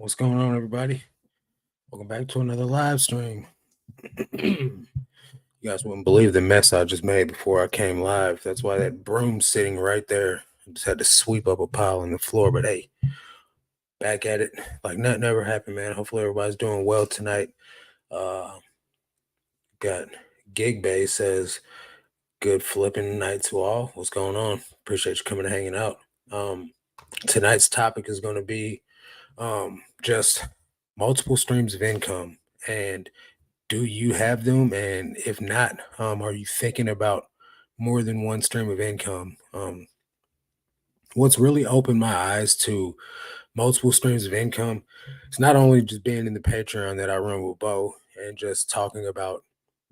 What's going on, everybody? Welcome back to another live stream. You guys wouldn't believe the mess I just made before I came live. That's why that broom's sitting right there. I just had to sweep up a pile on the floor. But hey, back at it like nothing ever happened, man. Hopefully everybody's doing well tonight. Got Gig Bay says good flipping night to all. What's going on? Appreciate you coming and hanging out. Tonight's topic is going to be just multiple streams of income, and do you have them? And if not, are you thinking about more than one stream of income? What's really opened my eyes to multiple streams of income, it's not only just being in the Patreon that I run with Bo and just talking about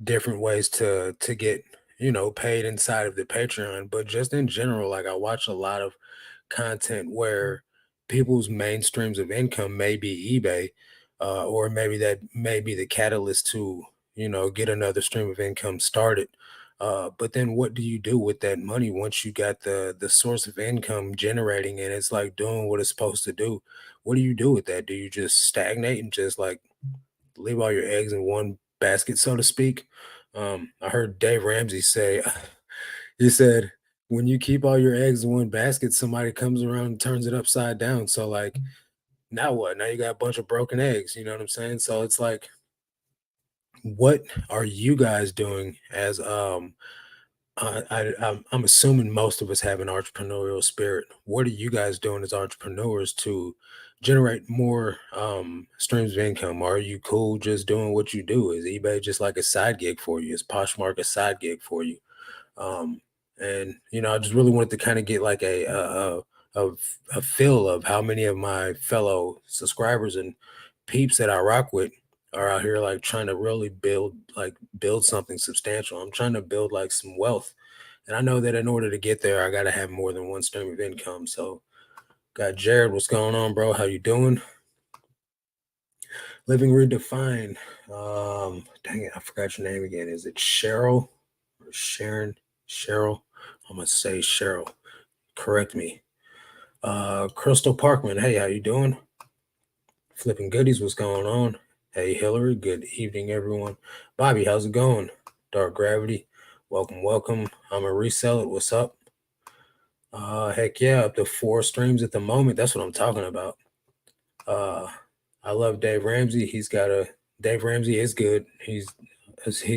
different ways to get paid inside of the Patreon, but just in general, like I watch a lot of content where people's main streams of income may be eBay, or maybe that may be the catalyst to get another stream of income started. But then what do you do with that money once you got the source of income generating and it's like doing what it's supposed to do? What do you do with that? Do you just stagnate and just like leave all your eggs in one basket, so to speak? I heard Dave Ramsey say, he said, when you keep all your eggs in one basket, somebody comes around and turns it upside down. So like now what? Now you got a bunch of broken eggs, you know what I'm saying? So it's like, what are you guys doing as I'm assuming most of us have an entrepreneurial spirit. What are you guys doing as entrepreneurs to generate more streams of income? Are you cool just doing what you do? Is eBay just like a side gig for you? Is Poshmark a side gig for you? Um, and I just really wanted to kind of get like a a feel of how many of my fellow subscribers and peeps that I rock with are out here like trying to really build something substantial. I'm trying to build like some wealth, and I know that in order to get there, I got to have more than one stream of income. So, got Jared, what's going on, bro? How you doing? Living redefined. Dang it, I forgot your name again. Is it Cheryl or Sharon? Cheryl. I'm gonna say Cheryl. Correct me. Crystal Parkman. Hey, how you doing? Flipping goodies. What's going on? Hey, Hillary. Good evening, everyone. Bobby, how's it going? Dark Gravity. Welcome, welcome. I'm a reseller. What's up? Heck yeah, up to 4 streams at the moment. That's what I'm talking about. Uh, I love Dave Ramsey. Dave Ramsey is good. He's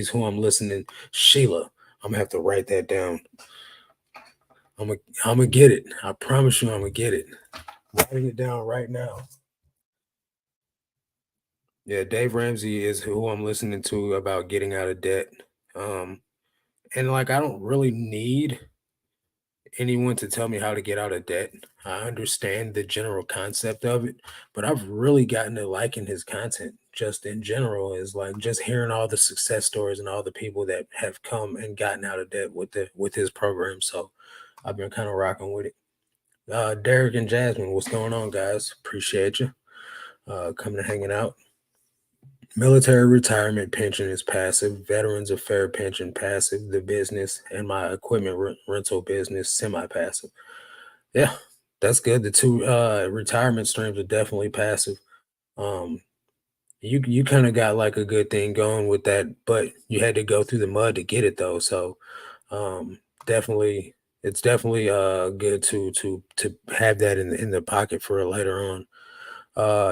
who I'm listening. Sheila, I'm gonna have to write that down. I'm gonna get it. I promise you, I'm gonna get it. Writing it down right now. Yeah, Dave Ramsey is who I'm listening to about getting out of debt. Um, and like I don't really need anyone to tell me how to get out of debt. I understand the general concept of it, but I've really gotten to liking his content just in general, is like just hearing all the success stories and all the people that have come and gotten out of debt with his program. So I've been kind of rocking with it. Derek and Jasmine, what's going on, guys? Appreciate you coming and hanging out. Military retirement pension is passive. Veterans Affair pension passive. The business and my equipment rental business semi-passive. Yeah, that's good. The two retirement streams are definitely passive. Um, you kind of got like a good thing going with that, but you had to go through the mud to get it though. So definitely, it's definitely good to have that in the pocket for later on.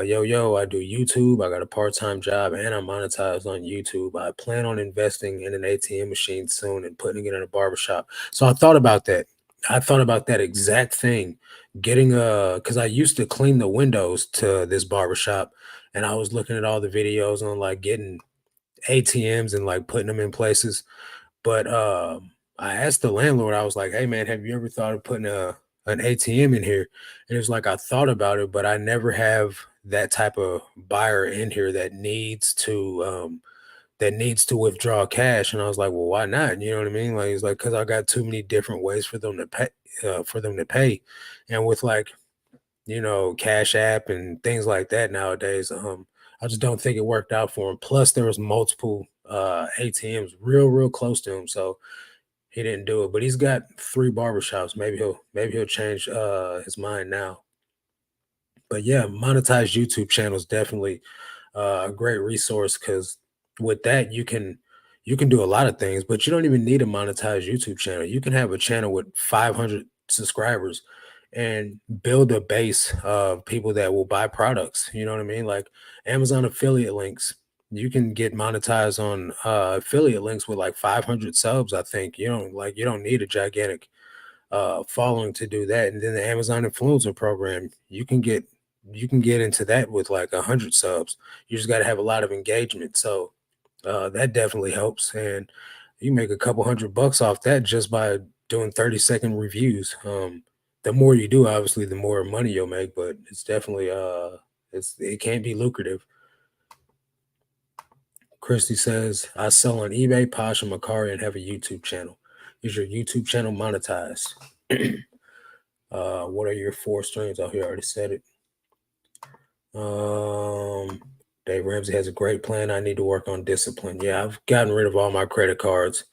Yo, I do YouTube. I got a part-time job and I'm monetized on YouTube. I plan on investing in an ATM machine soon and putting it in a barbershop. So I thought about that. I thought about that exact thing. Getting because I used to clean the windows to this barbershop, and I was looking at all the videos on like getting ATMs and like putting them in places. But I asked the landlord, I was like, "Hey man, have you ever thought of putting an ATM in here?" And it was like I thought about it, but I never have that type of buyer in here that needs to withdraw cash. And I was like, "Well, why not?" You know what I mean? Like it's like because I got too many different ways for them to pay, and with like Cash App and things like that nowadays. I just don't think it worked out for him. Plus, there was multiple ATMs real close to him, so he didn't do it. But he's got 3 barbershops. Maybe he'll change his mind now. But yeah, monetized YouTube channels definitely a great resource because with that you can do a lot of things, but you don't even need a monetized YouTube channel. You can have a channel with 500 subscribers and build a base of people that will buy products. You know what I mean? Like Amazon affiliate links. You can get monetized on affiliate links with like 500 subs. I think you don't need a gigantic following to do that. And then the Amazon influencer program, you can get into that with like 100 subs. You just got to have a lot of engagement. So that definitely helps, and you make a couple $100 off that just by doing 30-second reviews. The more you do, obviously, the more money you'll make, but it's definitely it can't be lucrative. Christy says, I sell on eBay, Posh, and Macari, and have a YouTube channel. Is your YouTube channel monetized? What are your 4 streams? Oh, he already said it. Um, Dave Ramsey has a great plan. I need to work on discipline. Yeah, I've gotten rid of all my credit cards.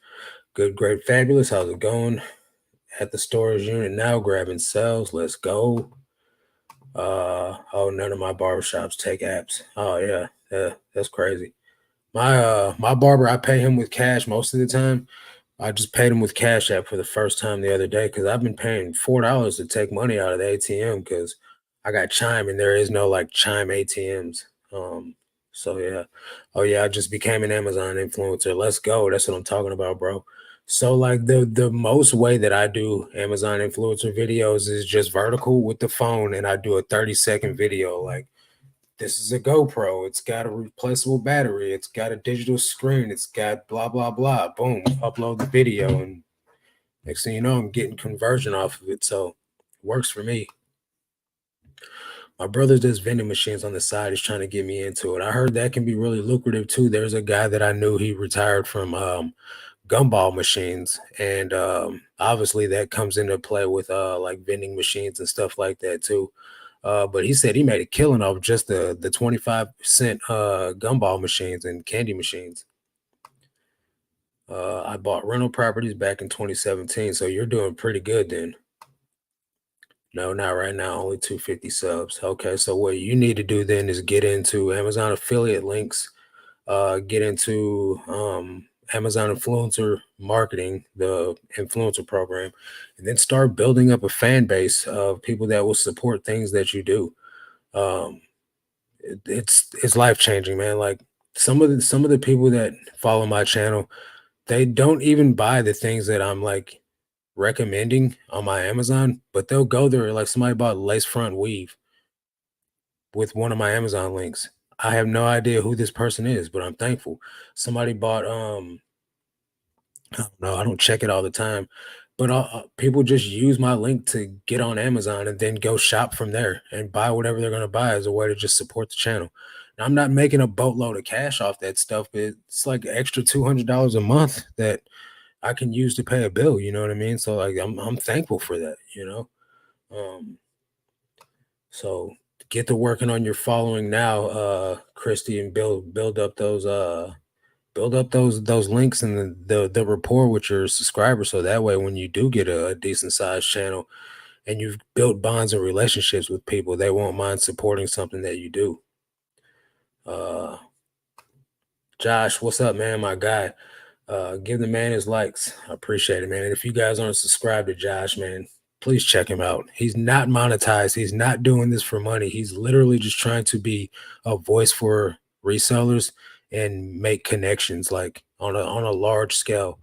Good, great, fabulous. How's it going? At the storage unit now, grabbing sales. Let's go. Oh, none of my barbershops take apps. Oh yeah, that's crazy. My barber, I pay him with cash most of the time. I just paid him with Cash App for the first time the other day because I've been paying $4 to take money out of the ATM because I got Chime and there is no like Chime ATMs. So yeah. Oh yeah, I just became an Amazon influencer. Let's go. That's what I'm talking about, bro. So like the most way that I do Amazon influencer videos is just vertical with the phone and I do a 30-second video like this is a GoPro. It's got a replaceable battery. It's got a digital screen. It's got blah blah blah. Boom, upload the video, and next thing you know, I'm getting conversion off of it. So it works for me. My brother does vending machines on the side. He's trying to get me into it. I heard that can be really lucrative too. There's a guy that I knew. He retired from gumball machines, and obviously that comes into play with like vending machines and stuff like that too. But he said he made a killing off just the 25 cent gumball machines and candy machines. I bought rental properties back in 2017, so you're doing pretty good then. No, not right now. Only 250 subs. Okay, so what you need to do then is get into Amazon affiliate links, get into Amazon influencer marketing, the influencer program, and then start building up a fan base of people that will support things that you do. Um, it's life changing, man. Like some of the people that follow my channel, they don't even buy the things that I'm like recommending on my Amazon, but they'll go there. Like somebody bought lace front weave with one of my Amazon links. I have no idea who this person is, but I'm thankful. Somebody bought I don't know, I don't check it all the time, but people just use my link to get on Amazon and then go shop from there and buy whatever they're going to buy as a way to just support the channel. Now, I'm not making a boatload of cash off that stuff, but it's like extra $200 a month that I can use to pay a bill. You know what I mean? So like, I'm thankful for that. Um, so get to working on your following now, Christy, and build up those links and the rapport with your subscribers so that way when you do get a decent sized channel and you've built bonds and relationships with people, they won't mind supporting something that you do. uh Josh, what's up, man? My guy, give the man his likes. I appreciate it, man. And if you guys aren't subscribed to Josh, man, please check him out. He's not monetized. He's not doing this for money. He's literally just trying to be a voice for resellers and make connections like on a large scale.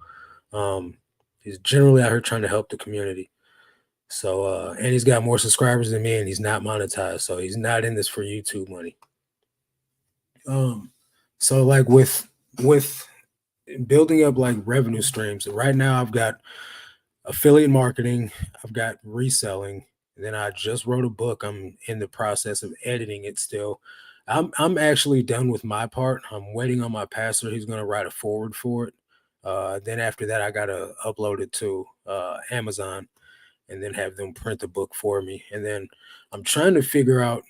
Um, he's generally out here trying to help the community. So and he's got more subscribers than me and he's not monetized. So he's not in this for YouTube money. Um, so like with building up like revenue streams. Right now, I've got affiliate marketing, I've got reselling, and then I just wrote a book. I'm in the process of editing it still. I'm actually done with my part. I'm waiting on my pastor. He's gonna write a forward for it. Then after that, I gotta upload it to Amazon and then have them print the book for me. And then I'm trying to figure out.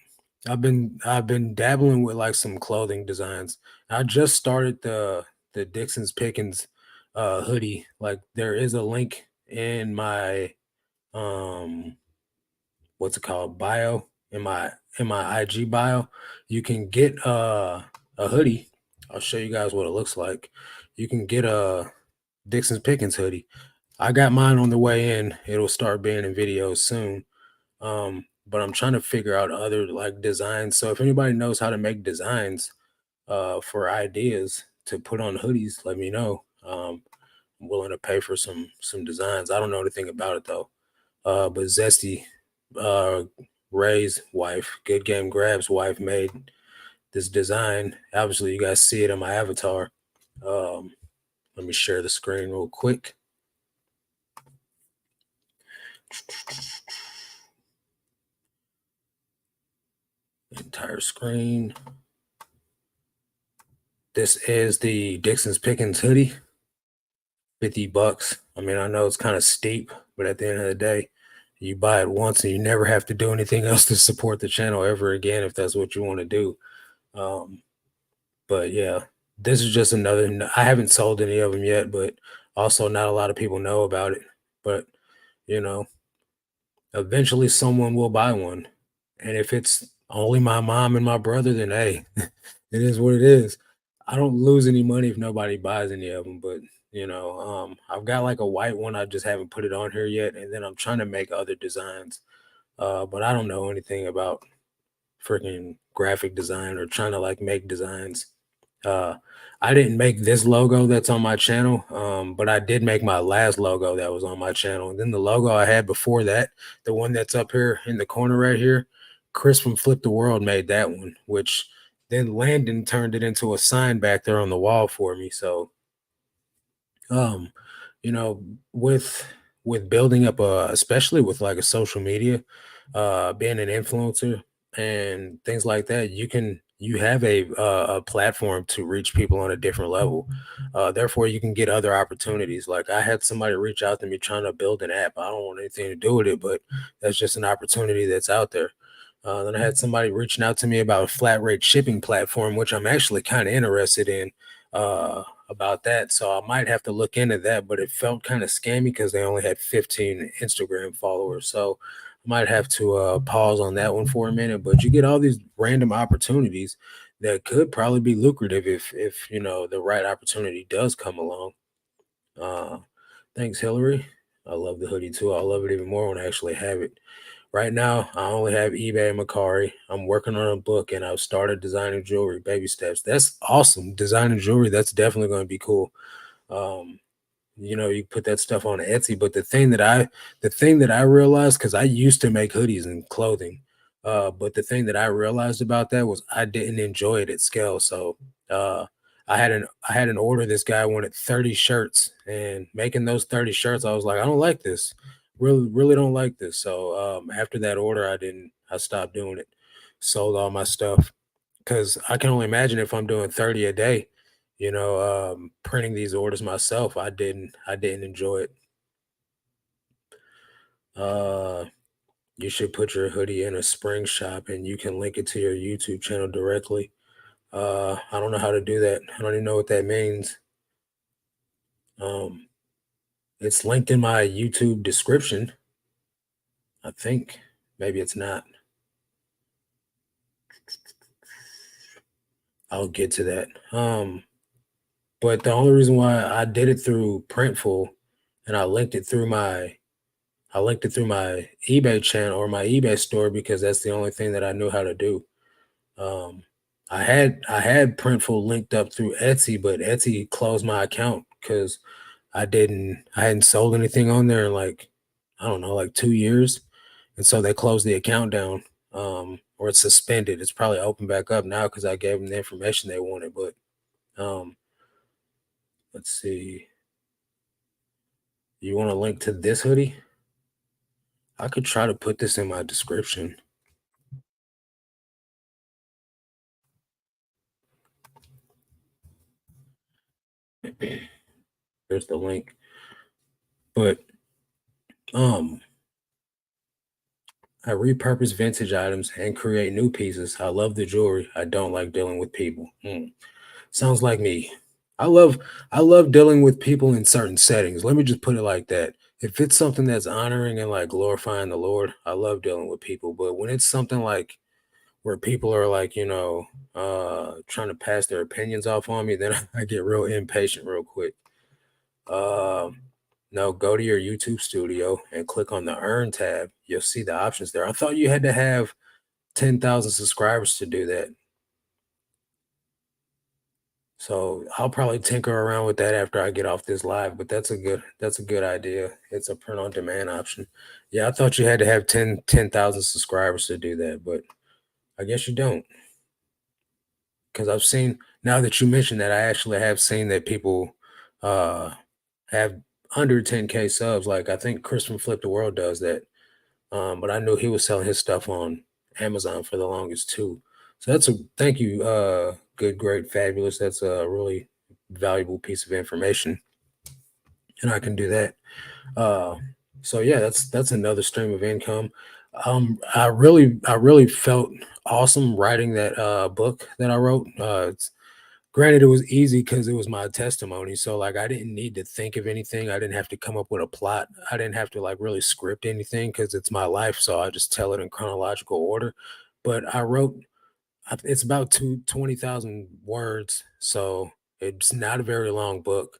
I've been dabbling with like some clothing designs. I just started the Dixon's Pickens hoodie. Like there is a link in my um what's it called bio in my in my IG bio, you can get a hoodie. I'll show you guys what it looks like. You can get a Dixon's Pickens hoodie. I got mine on the way in. It'll start being in videos soon. But I'm trying to figure out other like designs. So if anybody knows how to make designs for ideas to put on hoodies, let me know. I'm willing to pay for some designs. I don't know anything about it though. But Zesty, uh, Ray's wife, Good Game Grab's wife, made this design. Obviously, you guys see it in my avatar. Um, Let me share the screen real quick. Entire screen. This is the Dixon's Pickens hoodie. $50. I mean, I know it's kind of steep, but at the end of the day, you buy it once and you never have to do anything else to support the channel ever again if that's what you want to do. Um, but yeah, this is just another. I haven't sold any of them yet, but also not a lot of people know about it. But you know, eventually someone will buy one. And if it's only my mom and my brother, then hey, it is what it is. I don't lose any money if nobody buys any of them, but I've got like a white one. I just haven't put it on here yet. And then I'm trying to make other designs. But I don't know anything about freaking graphic design or trying to like make designs. Uh, I didn't make this logo that's on my channel, but I did make my last logo that was on my channel. And then the logo I had before that, the one that's up here in the corner right here, Chris from Flip the World made that one, which then Landon turned it into a sign back there on the wall for me. So, um, you know, with building up especially with like a social media, being an influencer and things like that, you have a platform to reach people on a different level. Therefore, you can get other opportunities. Like I had somebody reach out to me trying to build an app. I don't want anything to do with it, but that's just an opportunity that's out there. Then I had somebody reaching out to me about a flat rate shipping platform, which I'm actually kind of interested in. About that. So I might have to look into that, but it felt kind of scammy because they only had 15 Instagram followers. So I might have to pause on that one for a minute. But you get all these random opportunities that could probably be lucrative if the right opportunity does come along. Uh, Thanks, Hillary. I love the hoodie too. I'll love it even more when I actually have it. Right now, I only have eBay and Macari. I'm working on a book and I've started designing jewelry, baby steps. That's awesome. Designing jewelry, that's definitely going to be cool. Um, you put that stuff on Etsy, but the thing that I realized, because I used to make hoodies and clothing, but the thing that I realized about that was I didn't enjoy it at scale. So uh I had an order. This guy wanted 30 shirts, and making those 30 shirts, I was like, I don't like this. Really, really don't like this. So after that order, I stopped doing it. Sold all my stuff because I can only imagine if I'm doing 30 a day, printing these orders myself. I didn't enjoy it. Uh, you should put your hoodie in a spring shop and you can link it to your YouTube channel directly. I don't know how to do that. I don't even know what that means. Um, it's linked in my YouTube description. I think maybe it's not. I'll get to that. But the only reason why I did it through Printful and I linked it through my eBay channel or my eBay store because that's the only thing that I knew how to do. Um, I had Printful linked up through Etsy, but Etsy closed my account because I hadn't sold anything on there in like I don't know, like 2 years, and so they closed the account down, or it's suspended. It's probably open back up now because I gave them the information they wanted. But um, let's see, you want to link to this hoodie? I could try to put this in my description. There's the link. But um, I repurpose vintage items and create new pieces. I love the jewelry. I don't like dealing with people. Sounds like me. I love I love dealing with people in certain settings. Let me just put it like that. If it's something that's honoring and like glorifying the Lord, I love dealing with people. But when it's something like where people are like, trying to pass their opinions off on me, then I get real impatient real quick. Um, no, go to your YouTube studio and click on the Earn tab. You'll see the options there. I thought you had to have 10,000 subscribers to do that. So I'll probably tinker around with that after I get off this live, but that's a good idea. It's a print on demand option. Yeah, I thought you had to have 10,000 subscribers to do that, but I guess you don't. Because I've seen, now that you mentioned that, I actually have seen that people uh have under 10K subs. Like I think Chris from Flip the World does that. But I knew he was selling his stuff on Amazon for the longest too. So that's a thank you, good, great, fabulous. That's a really valuable piece of information, and I can do that. Uh, so yeah, that's another stream of income. I really felt awesome writing that book that I wrote. Granted, it was easy because it was my testimony. So like I didn't need to think of anything. I didn't have to come up with a plot. I didn't have to like really script anything because it's my life. So I just tell it in chronological order. But I wrote it's about 20,000 words. So it's not a very long book.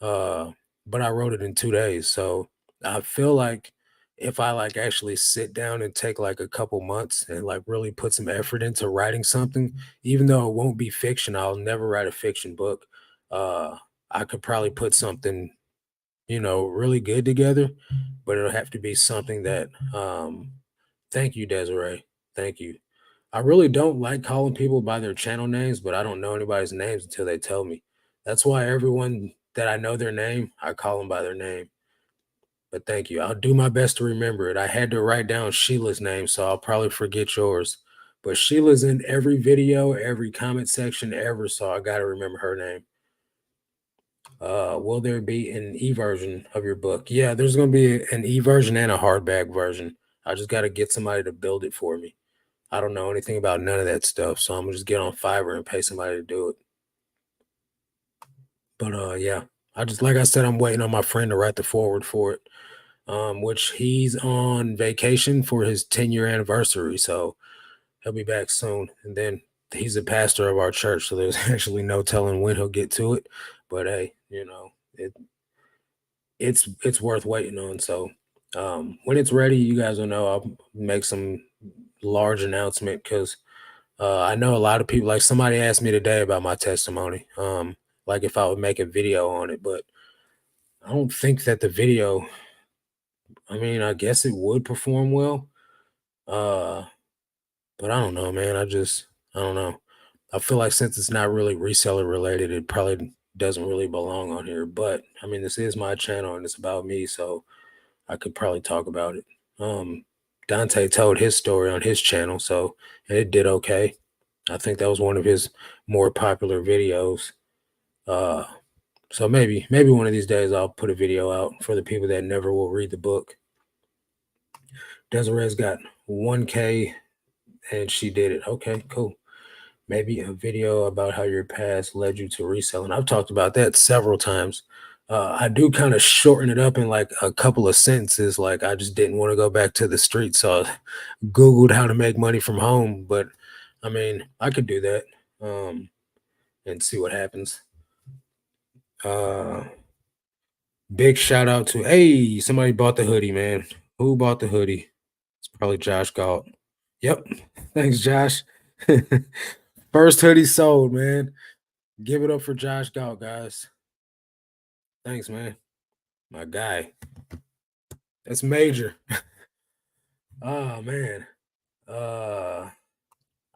Uh, but I wrote it in 2 days. So I feel like if I like actually sit down and take like a couple months and like really put some effort into writing something, even though it won't be fiction, I'll never write a fiction book. Uh, I could probably put something, really good together, but it'll have to be something that, thank you, Desiree. Thank you. I really don't like calling people by their channel names, but I don't know anybody's names until they tell me. That's why everyone that I know their name, I call them by their name. But thank you. I'll do my best to remember it. I had to write down Sheila's name, so I'll probably forget yours. But Sheila's in every video, every comment section ever, so I got to remember her name. Will there be an e version of your book? Yeah, there's going to be an e version and a hardback version. I just got to get somebody to build it for me. I don't know anything about none of that stuff, so I'm gonna just get on Fiverr and pay somebody to do it. But yeah, I just like I said, I'm waiting on my friend to write the forward for it. Which he's on vacation for his 10-year anniversary, so he'll be back soon. And then he's a pastor of our church, so there's actually no telling when he'll get to it. But hey, it's worth waiting on. So when it's ready, you guys will know. I'll make some large announcement because I know a lot of people. Like somebody asked me today about my testimony, like if I would make a video on it, but I don't think that the video. I mean, I guess it would perform well, uh, but I don't know, man. I don't know. I feel like since it's not really reseller related, it probably doesn't really belong on here. But I mean, this is my channel and it's about me, so I could probably talk about it. Um, Dante told his story on his channel, so it did okay. I think that was one of his more popular videos. Uh, so maybe one of these days I'll put a video out for the people that never will read the book. Desiree's got 1K and she did it. Okay, cool. Maybe a video about how your past led you to reselling. I've talked about that several times. I do kind of shorten it up in like a couple of sentences. Like I just didn't want to go back to the street, so I Googled how to make money from home. But I mean, I could do that and see what happens. Uh, Big shout out to hey, somebody bought the hoodie, man. Who bought the hoodie? It's probably Josh Galt. Yep. Thanks, Josh. First hoodie sold, man. Give it up for Josh Galt, guys. Thanks, man. My guy. That's major. Oh man. Uh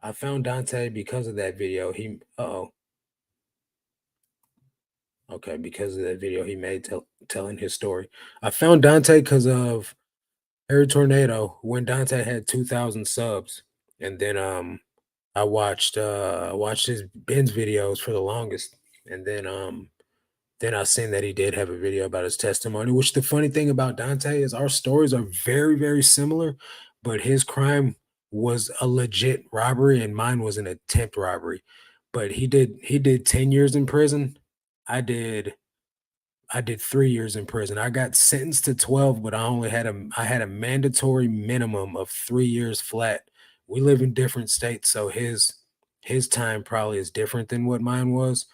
I found Dante because of that video. Oh. Okay, because of that video he made telling his story. I found Dante because of Air Tornado when Dante had 2,000 subs. And then I watched his Ben's videos for the longest. And then I seen that he did have a video about his testimony, which the funny thing about Dante is our stories are very, very similar, but his crime was a legit robbery and mine was an attempt robbery. But he did 10 years in prison. I did I did 3 years in prison. I got sentenced to 12, but I had a mandatory minimum of 3 years flat, we live in different states, so his time probably is different than what mine was.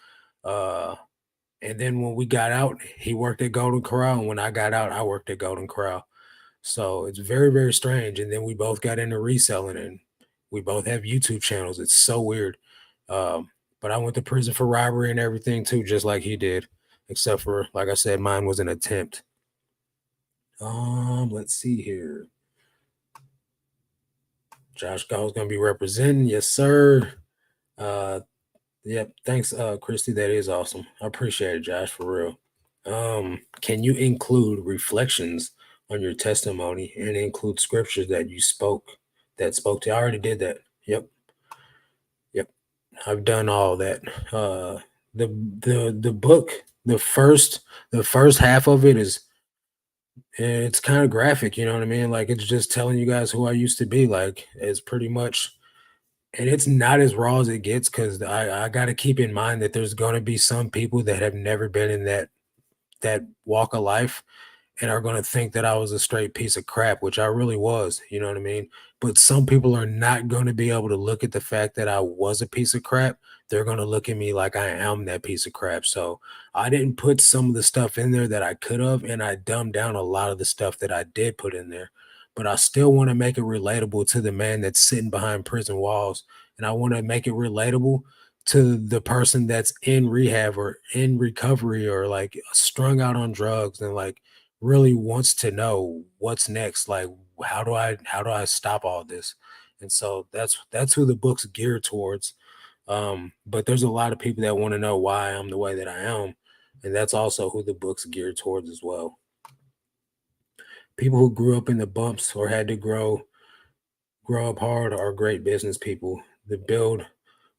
Uh, and then when we got out, he worked at Golden Corral, and when I got out, I worked at Golden Corral. So it's very, very strange. And then we both got into reselling, and we both have YouTube channels. It's so weird. Um, but I went to prison for robbery and everything too, just like he did, except for, like I said, mine was an attempt. Let's see here. Josh Gall's gonna be representing, yes, sir. Uh, yep. Thanks, Christy. That is awesome. I appreciate it, Josh, for real. Can you include reflections on your testimony and include scriptures that you spoke to? I already did that. Yep, yep. I've done all that. The book, the first half of it is it's kind of graphic, you know what I mean? Like it's just telling you guys who I used to be. Like it's pretty much, and it's not as raw as it gets because I got to keep in mind that there's going to be some people that have never been in that walk of life and are going to think that I was a straight piece of crap, which I really was, you know what I mean? But some people are not going to be able to look at the fact that I was a piece of crap. They're going to look at me like I am that piece of crap. So I didn't put some of the stuff in there that I could have, and I dumbed down a lot of the stuff that I did put in there. But I still want to make it relatable to the man that's sitting behind prison walls. And I want to make it relatable to the person that's in rehab or in recovery or like strung out on drugs and like really wants to know what's next. Like, how do I stop all this? And so that's who the book's geared towards. But there's a lot of people that want to know why I'm the way that I am, and that's also who the book's geared towards as well. People who grew up in the bumps or had to grow up hard are great business people that build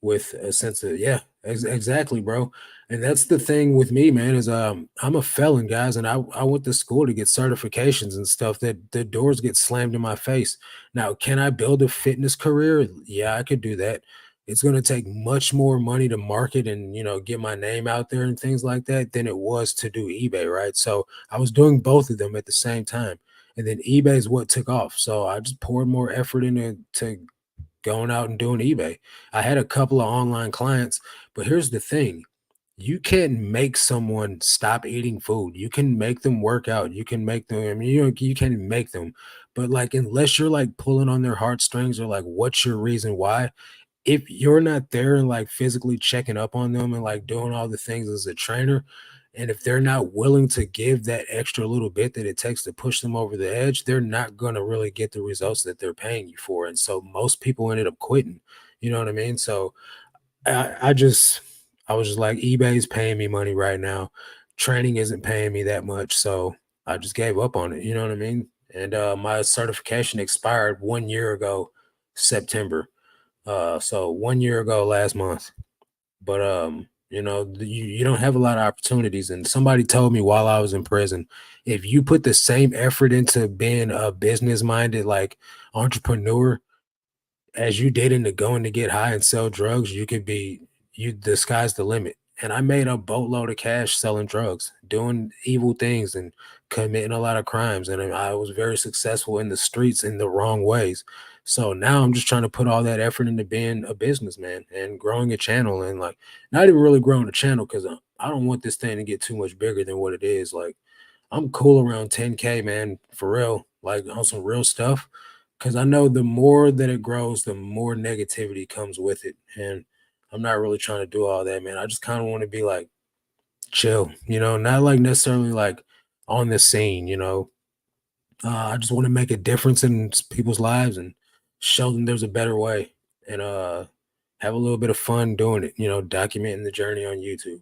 with a sense of yeah, exactly, bro. And that's the thing with me, man, is I'm a felon, guys, and I went to school to get certifications and stuff that the doors get slammed in my face. Now, can I build a fitness career? Yeah, I could do that. It's going to take much more money to market and get my name out there and things like that than it was to do eBay, right? So I was doing both of them at the same time, and then eBay is what took off. So I just poured more effort into to going out and doing eBay. I had a couple of online clients, but here's the thing. You can't make someone stop eating food. You can make them work out. You can make them, I mean, you can make them, but like, unless you're like pulling on their heartstrings or like, what's your reason why? If you're not there and like physically checking up on them and like doing all the things as a trainer, and if they're not willing to give that extra little bit that it takes to push them over the edge, they're not going to really get the results that they're paying you for. And so most people ended up quitting. You know what I mean? So I was just like, eBay's paying me money right now. Training isn't paying me that much. So I just gave up on it. You know what I mean? And my certification expired 1 year ago, September. So 1 year ago last month. But you don't have a lot of opportunities. And somebody told me while I was in prison, if you put the same effort into being a business minded like entrepreneur as you did into going to get high and sell drugs, you could be the sky's the limit. And I made a boatload of cash selling drugs, doing evil things and committing a lot of crimes. And I was very successful in the streets in the wrong ways. So now I'm just trying to put all that effort into being a businessman and growing a channel and like not even really growing a channel because I don't want this thing to get too much bigger than what it is. Like I'm cool around 10K, man, for real, like on some real stuff. Cause I know the more that it grows, the more negativity comes with it. And I'm not really trying to do all that, man. I just kind of want to be like chill, not like necessarily like on the scene. I just want to make a difference in people's lives and show them there's a better way and have a little bit of fun doing it, documenting the journey on YouTube.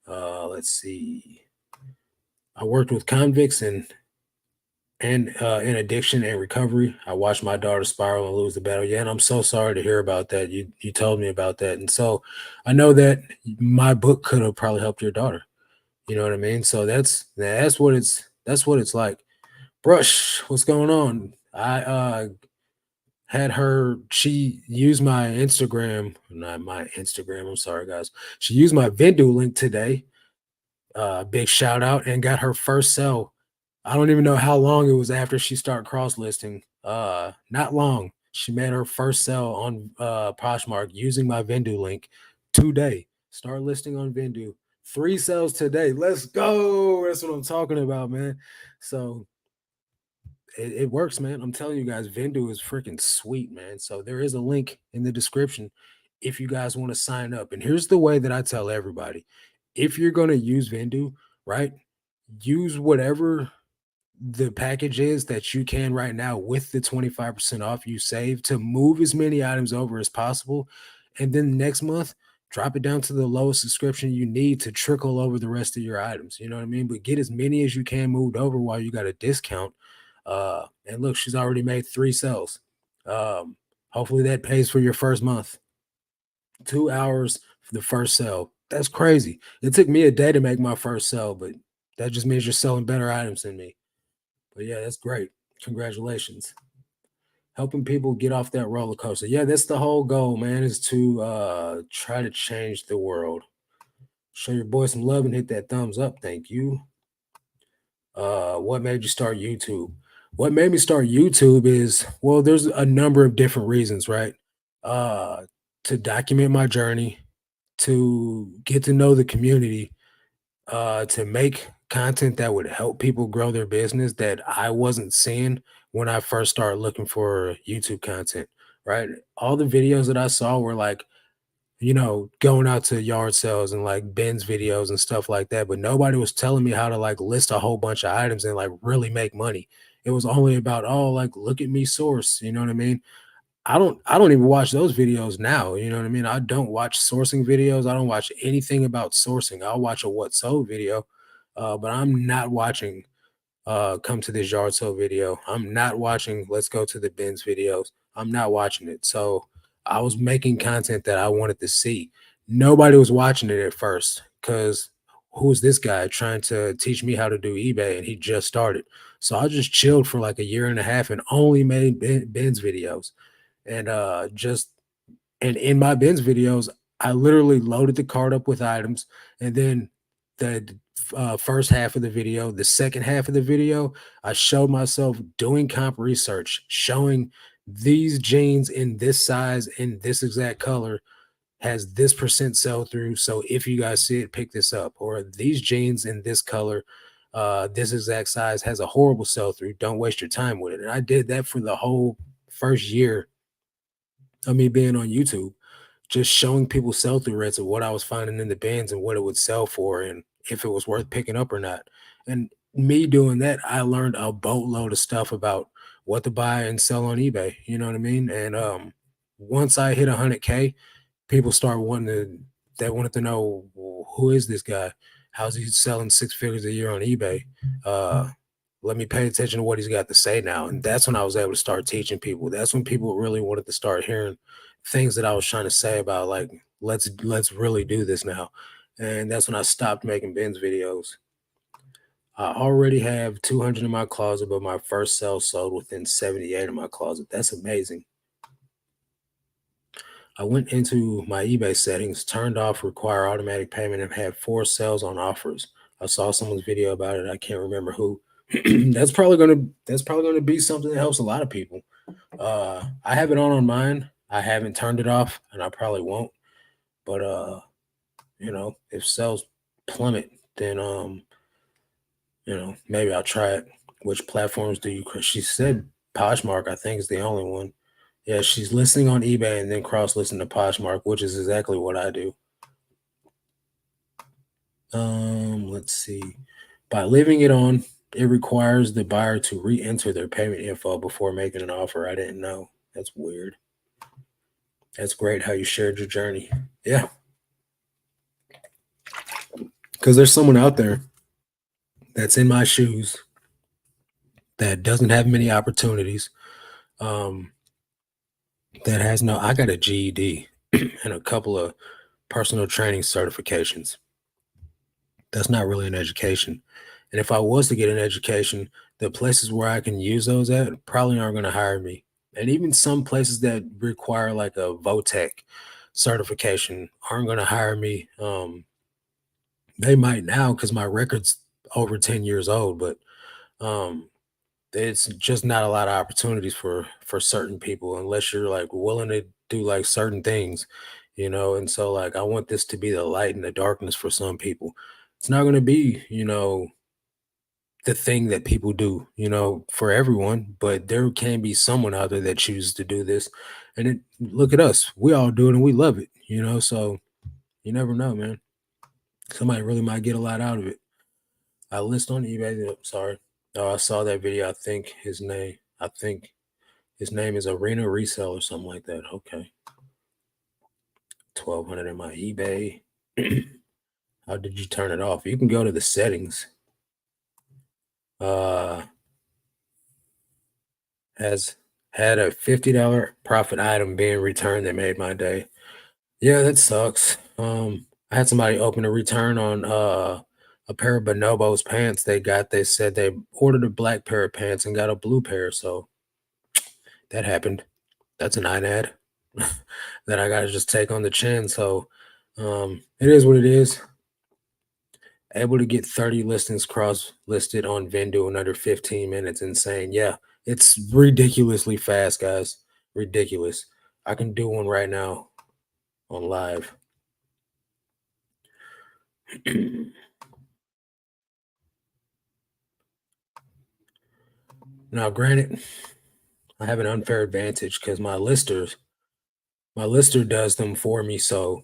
Let's see. I worked with convicts and in addiction and recovery. I watched my daughter spiral and lose the battle. Yeah, and I'm so sorry to hear about that. You told me about that, and so I know that my book could have probably helped your daughter. You know what I mean? So that's what it's like. Brush, what's going on? I had her. She used my Instagram, not my Instagram. I'm sorry, guys. She used my Vendu link today. Big shout out and got her first sell. I don't even know how long it was after she started cross listing. Not long. She made her first sale on Poshmark using my Vendu link today. Start listing on Vendu. 3 sales today. Let's go. That's what I'm talking about, man. So it works, man. I'm telling you guys, Vendu is freaking sweet, man. So there is a link in the description if you guys want to sign up. And here's the way that I tell everybody: if you're going to use Vendu, right, use whatever the package is that you can right now with the 25% off you save to move as many items over as possible. And then next month, drop it down to the lowest subscription you need to trickle over the rest of your items. You know what I mean? But get as many as you can moved over while you got a discount. And look, she's already made 3 sales. Hopefully that pays for your first month. 2 hours for the first sale. That's crazy. It took me a day to make my first sale, but that just means you're selling better items than me. But yeah, that's great. Congratulations. Helping people get off that roller coaster. Yeah, that's the whole goal, man, is to try to change the world. Show your boy some love and hit that thumbs up. Thank you. What made you start YouTube? What made me start YouTube is, well, there's a number of different reasons, right? Uh to document my journey, to get to know the community, to make content that would help people grow their business that I wasn't seeing when I first started looking for YouTube content, right? All the videos that I saw were like, going out to yard sales and like Ben's videos and stuff like that, but nobody was telling me how to like list a whole bunch of items and like really make money. It was only about, oh, like look at me source, you know what I mean? I don't even watch those videos now. You know what I mean? I don't watch sourcing videos. I don't watch anything about sourcing. I'll watch a what sold video, but I'm not watching come to this yard sale video. I'm not watching let's go to the bins videos. I'm not watching it. So I was making content that I wanted to see. Nobody was watching it at first because who's this guy trying to teach me how to do eBay and he just started. So I just chilled for like a year and a half and only made bins videos and just and in my bins videos, I literally loaded the cart up with items, and then the first half of the video, the second half of the video, I showed myself doing comp research, showing these jeans in this size, in this exact color, has this percent sell through. So if you guys see it, pick this up. Or these jeans in this color, this exact size has a horrible sell through. Don't waste your time with it. And I did that for the whole first year of me being on YouTube, just showing people sell through rates of what I was finding in the bins and what it would sell for and if it was worth picking up or not. And me doing that, I learned a boatload of stuff about what to buy and sell on eBay. You know what I mean? And once I hit 100K, people start wanting to, they wanted to know, well, who is this guy? How's he selling 6 figures a year on eBay? Uh, Let me pay attention to what he's got to say now. And that's when I was able to start teaching people. That's when people really wanted to start hearing things that I was trying to say about like, let's really do this now. And that's when I stopped making bins videos. I already have 200 in my closet, but my first sale sold within 78 in my closet. That's amazing. I went into my eBay settings, turned off require automatic payment, and had 4 sales on offers. I saw someone's video about it. I can't remember who. That's probably gonna be something that helps a lot of people. I have it on mine. I haven't turned it off, and I probably won't. But if sales plummet, then maybe I'll try it. Which platforms do you? She said Poshmark, I think, is the only one. Yeah, she's listing on eBay and then cross listing to Poshmark, which is exactly what I do. Let's see. By leaving it on, it requires the buyer to re-enter their payment info before making an offer. I didn't know. That's weird. That's great how you shared your journey. Yeah, because there's someone out there that's in my shoes that doesn't have many opportunities. Um, that has no. I got a GED and a couple of personal training certifications. That's not really an education. And if I was to get an education, the places where I can use those at probably aren't going to hire me. And even some places that require like a VOTEC certification aren't going to hire me. They might now because my record's over 10 years old, but um, it's just not a lot of opportunities for certain people unless you're like willing to do like certain things, and so like I want this to be the light in the darkness for some people. It's not going to be, the thing that people do, for everyone, but there can be someone out there that chooses to do this. And look at us, we all do it and we love it, so you never know, man. Somebody really might get a lot out of it. I list on eBay. Sorry. Oh, I saw that video. I think his name is Arena Resell or something like that. Okay. 1200 in my eBay. How did you turn it off? You can go to the settings. Uh has had a $50 profit item being returned that made my day. Yeah, that sucks. I had somebody open a return on a pair of Bonobos pants they said they ordered a black pair of pants and got a blue pair, so that happened. That's an INAD that I gotta just take on the chin. So it is what it is. Able to get 30 listings cross listed on Vendu in under 15 minutes. Insane. Yeah, it's ridiculously fast, guys. Ridiculous. I can do one right now on live. Now, granted, I have an unfair advantage because my lister does them for me. So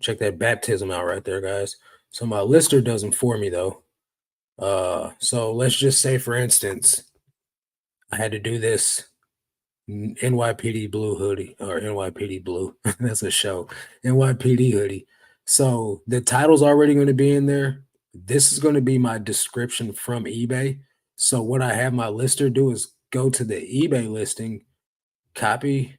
check that baptism out right there, guys. So my lister does them for me though. So let's just say, for instance, I had to do this NYPD blue hoodie or NYPD blue. That's a show. NYPD hoodie. So the title's already going to be in there. This is going to be my description from eBay. So what I have my lister do is go to the eBay listing, copy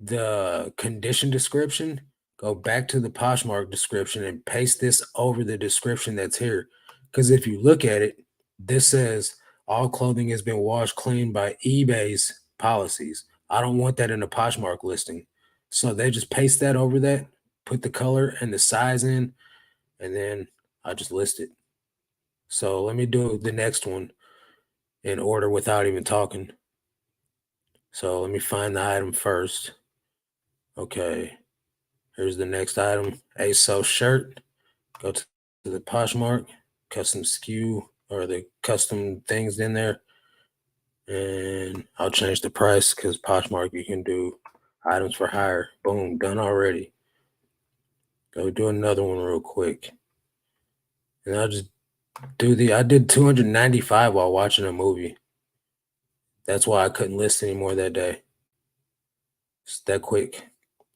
the condition description, go back to the Poshmark description and paste this over the description that's here. Because if you look at it, this says all clothing has been washed clean by eBay's policies. I don't want that in a Poshmark listing. So they just paste that over that, put the color and the size in, and then I just list it. So let me do the next one in order without even talking. So let me find the item first. Okay. Here's the next item, ASO shirt. Go to the Poshmark, custom SKU or the custom things in there. And I'll change the price because Poshmark, you can do items for hire. Boom, done already. Go do another one real quick. And I'll just I did 295 while watching a movie. That's why I couldn't list anymore that day. It's that quick.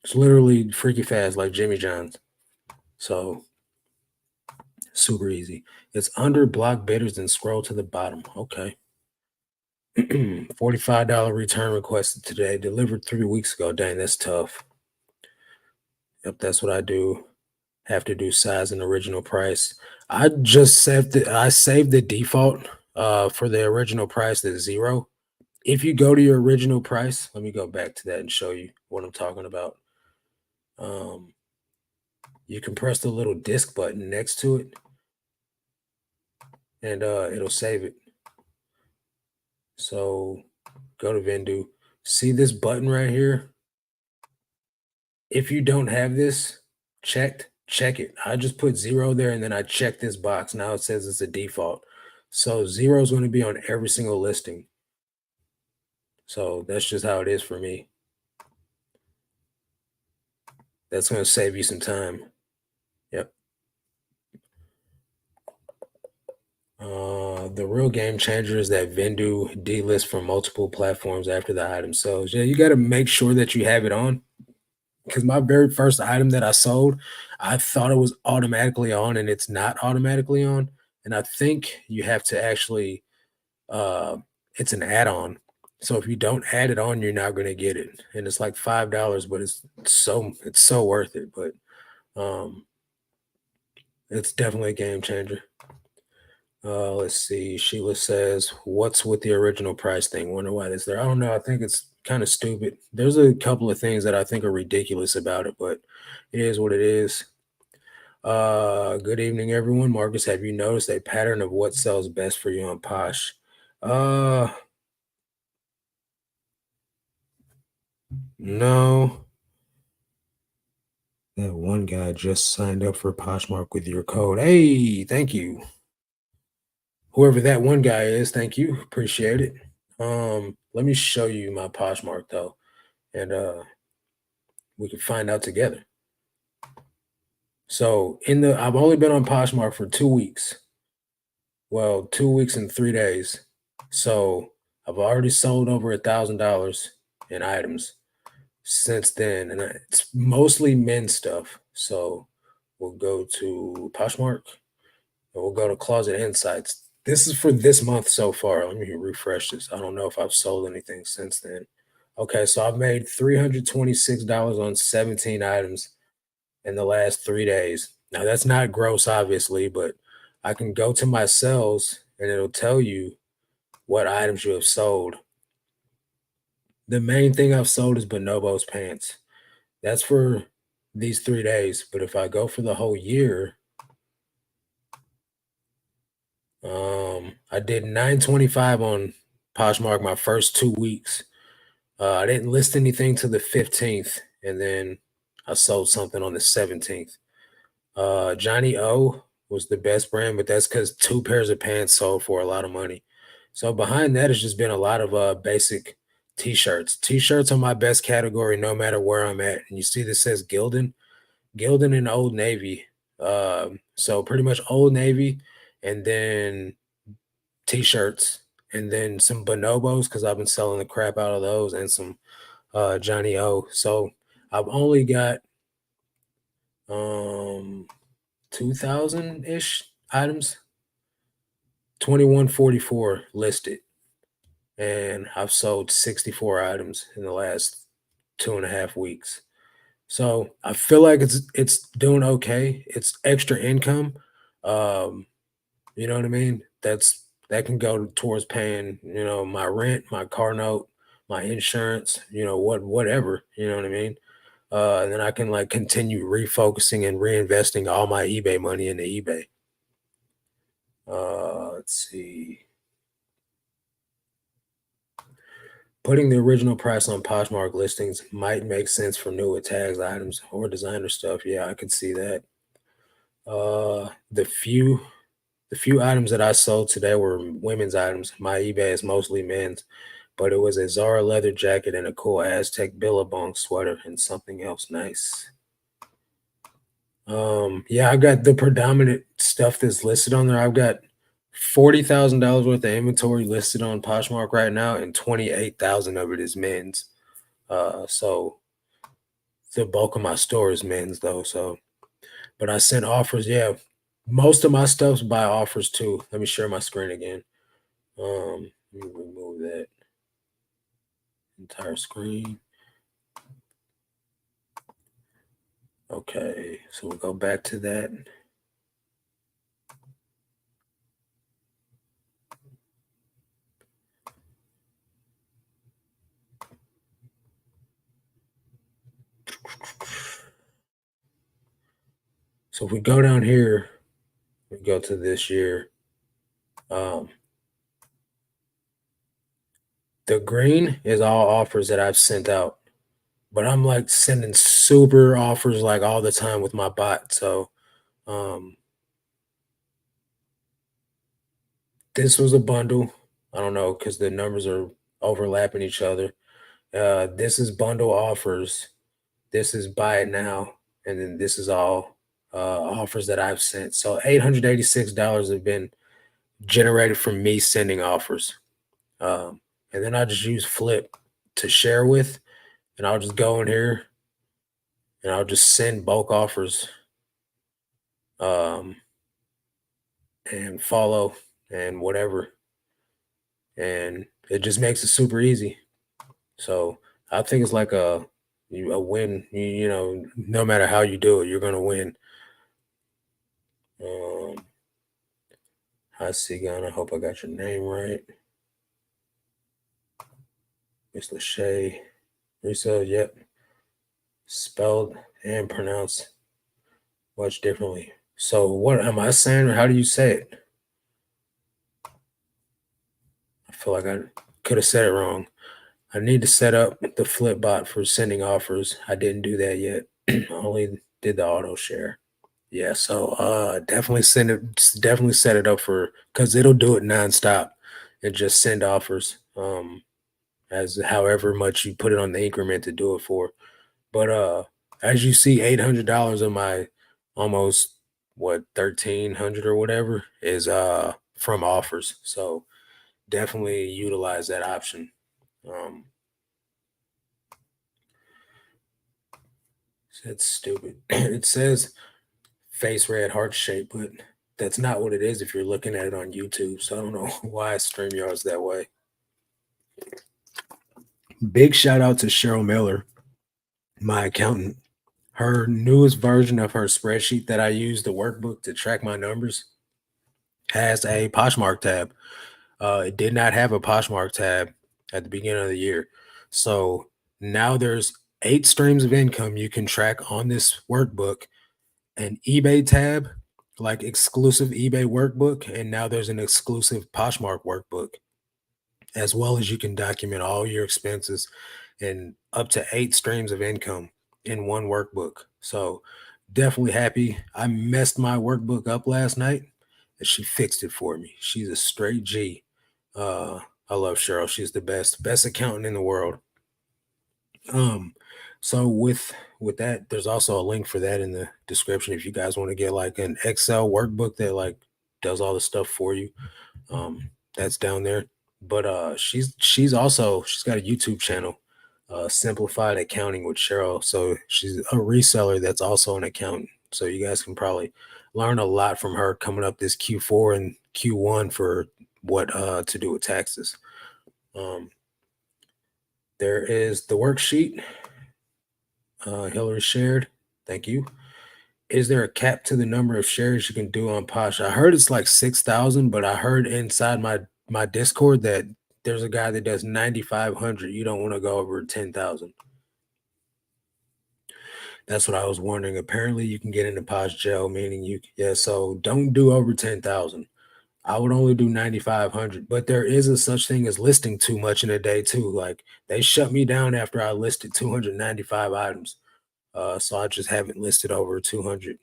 It's literally freaky fast, like Jimmy John's. So super easy. It's under block bidders and scroll to the bottom. Okay. $45 return requested today, delivered 3 weeks ago. Dang, that's tough. Yep, that's what I do. Have to do size and original price. I saved the default for the original price at 0. If you go to your original price, let me go back to that and show you what I'm talking about. You can press the little disk button next to it and it'll save it. So go to Vendu. See this button right here? If you don't have this checked, check it. I just put 0 there and then I check this box. Now it says it's a default. So 0 is going to be on every single listing. So that's just how it is for me. That's going to save you some time. Yep. The real game changer is that Vendu delist from multiple platforms after the item sells. Yeah, you got to make sure that you have it on. Because my very first item that I sold, I thought it was automatically on, and it's not automatically on. And I think you have to actually, uh, it's an add-on. So if you don't add it on, you're not going to get it, and it's like $5, but it's so worth it. But um, it's definitely a game changer. Let's see. Sheila says, "What's with the original price thing? Wonder why that's there." I don't know. I think it's kind of stupid. There's a couple of things that I think are ridiculous about it, but it is what it is. Good evening, everyone. Marcus, have you noticed a pattern of what sells best for you on Posh? Uh, no. That one guy just signed up for Poshmark with your code. Hey, thank you. Whoever that one guy is, thank you. Appreciate it. Let me show you my Poshmark though, and we can find out together. So I've only been on Poshmark for 2 weeks. Well, 2 weeks and 3 days. So I've already sold over $1,000 in items since then, and it's mostly men's stuff. So we'll go to Poshmark and we'll go to Closet Insights. This is for this month so far. Let me refresh this. I don't know if I've sold anything since then. Okay, so I've made $326 on 17 items in the last 3 days. Now that's not gross, obviously, but I can go to my sales and it'll tell you what items you have sold. The main thing I've sold is Bonobos pants. That's for these 3 days. But if I go for the whole year, I did 925 on Poshmark my first 2 weeks. I didn't list anything till the 15th, and then I sold something on the 17th. Johnny O was the best brand, but that's because 2 pairs of pants sold for a lot of money. So behind that has just been a lot of basic t-shirts. T-shirts are my best category no matter where I'm at. And you see this says Gildan and Old Navy. So pretty much Old Navy and then t-shirts and then some bonobos because I've been selling the crap out of those and some Johnny O. So I've only got 2,000 ish items, 2144 listed, and I've sold 64 items in the last 2.5 weeks. So I feel like it's doing okay. It's extra income. Um, you know what I mean? That can go towards paying, my rent, my car note, my insurance, whatever, you know what I mean? And then I can like continue refocusing and reinvesting all my eBay money into eBay. Let's see. Putting the original price on Poshmark listings might make sense for newer tags, items, or designer stuff. Yeah, I could see that. Uh, the few the few items that I sold today were women's items. My eBay is mostly men's, but it was a Zara leather jacket and a cool Aztec Billabong sweater and something else nice. Yeah, I've got the predominant stuff that's listed on there. I've got $40,000 worth of inventory listed on Poshmark right now, and 28,000 of it is men's. So the bulk of my store is men's though. So, but I sent offers. Yeah, most of my stuff's by offers too. Let me share my screen again. Let me remove that entire screen. Okay, so we'll go back to that. So if we go down here, we go to this year. Um, the green is all offers that I've sent out, but I'm like sending super offers like all the time with my bot. So um, this was a bundle. I don't know because the numbers are overlapping each other. This is bundle offers. This is buy it now, and then this is all offers that I've sent. So $886 have been generated from me sending offers. And then I just use Flip to share with, and I'll just go in here and I'll just send bulk offers um, and follow and whatever. And it just makes it super easy. So I think it's like a win. No matter how you do it, you're gonna win. Um, Hi, Sigan. I hope I got your name right. Miss Lachey. Risa, yep. Spelled and pronounced much differently. So what am I saying or how do you say it? feel like I could have said it wrong. I need to set up the flip bot for sending offers. I didn't do that yet. I only did the auto share. Yeah, so definitely send it, definitely set it up for, because it'll do it nonstop and just send offers. As however much you put it on the increment to do it for. But as you see, $800 of my almost what 1,300 or whatever is from offers. So definitely utilize that option. Um, that's stupid. It says face red heart shape, but that's not what it is if you're looking at it on YouTube. So I don't know why StreamYard's that way. Big shout out to Cheryl Miller, my accountant. Her newest version of her spreadsheet that I use, the workbook to track my numbers, has a Poshmark tab. It did not have a Poshmark tab at the beginning of the year. So now there's 8 streams of income you can track on this workbook, an eBay tab, like exclusive eBay workbook, and now there's an exclusive Poshmark workbook, as well as you can document all your expenses and up to 8 streams of income in one workbook. So definitely happy. I messed my workbook up last night and she fixed it for me. She's a straight G. Uh, I love Cheryl. She's the best accountant in the world. Um, so with that, there's also a link for that in the description if you guys want to get like an Excel workbook that like does all the stuff for you. That's down there. But she's got a YouTube channel, Simplified Accounting with Cheryl. So she's a reseller that's also an accountant. So you guys can probably learn a lot from her coming up this Q4 and Q1 for what to do with taxes. Um, there is the worksheet Hillary shared. Thank you. Is there a cap to the number of shares you can do on Posh? I heard it's like 6,000, but I heard inside my Discord that there's a guy that does 9,500. You don't want to go over 10,000. That's what I was wondering. Apparently, you can get into Posh jail, meaning yeah. So don't do over 10,000. I would only do 9,500, but there is a such thing as listing too much in a day too. Like they shut me down after I listed 295 items. So I just haven't listed over 200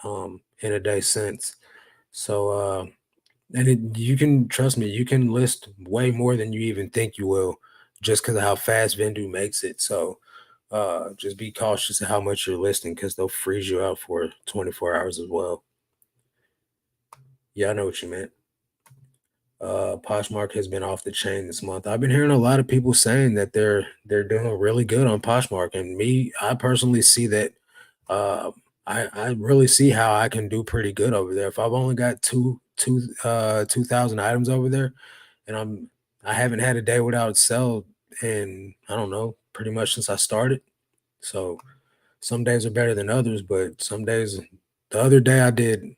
in a day since. So you can trust me, you can list way more than you even think you will, just because of how fast Vendu makes it. So just be cautious of how much you're listing because they'll freeze you out for 24 hours as well. Yeah, I know what you meant. Poshmark has been off the chain this month. I've been hearing a lot of people saying that they're doing really good on Poshmark, and me, I personally see that. Uh, I really see how I can do pretty good over there. If I've only got 2,000 items over there, and I haven't had a day without sell in I don't know pretty much since I started. So some days are better than others, but some days. The other day I did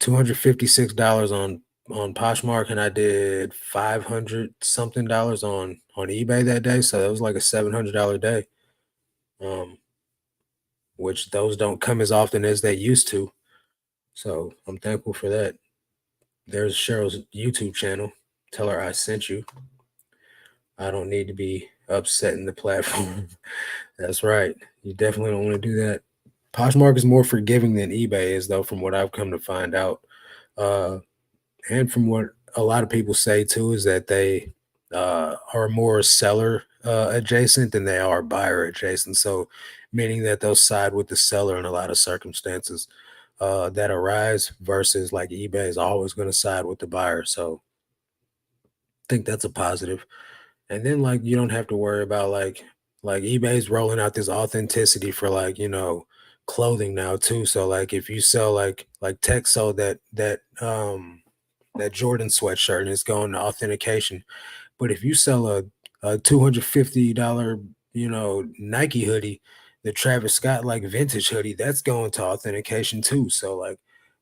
$256 on Poshmark, and I did 500 something dollars on eBay that day. So that was like a $700 day, um, which those don't come as often as they used to. So I'm thankful for that. There's Cheryl's YouTube channel. Tell her I sent you. I don't need to be upsetting the platform. That's right. You definitely don't want to do that. Poshmark is more forgiving than eBay is, though, from what I've come to find out. Uh, and from what a lot of people say too, is that they are more seller adjacent than they are buyer adjacent. So, meaning that they'll side with the seller in a lot of circumstances that arise, versus like eBay is always going to side with the buyer. So, I think that's a positive. And then like you don't have to worry about like eBay's rolling out this authenticity for like clothing now too. So like if you sell like Tech sold that Jordan sweatshirt and it's going to authentication. But if you sell a $250, Nike hoodie, the Travis Scott like vintage hoodie, that's going to authentication too. So like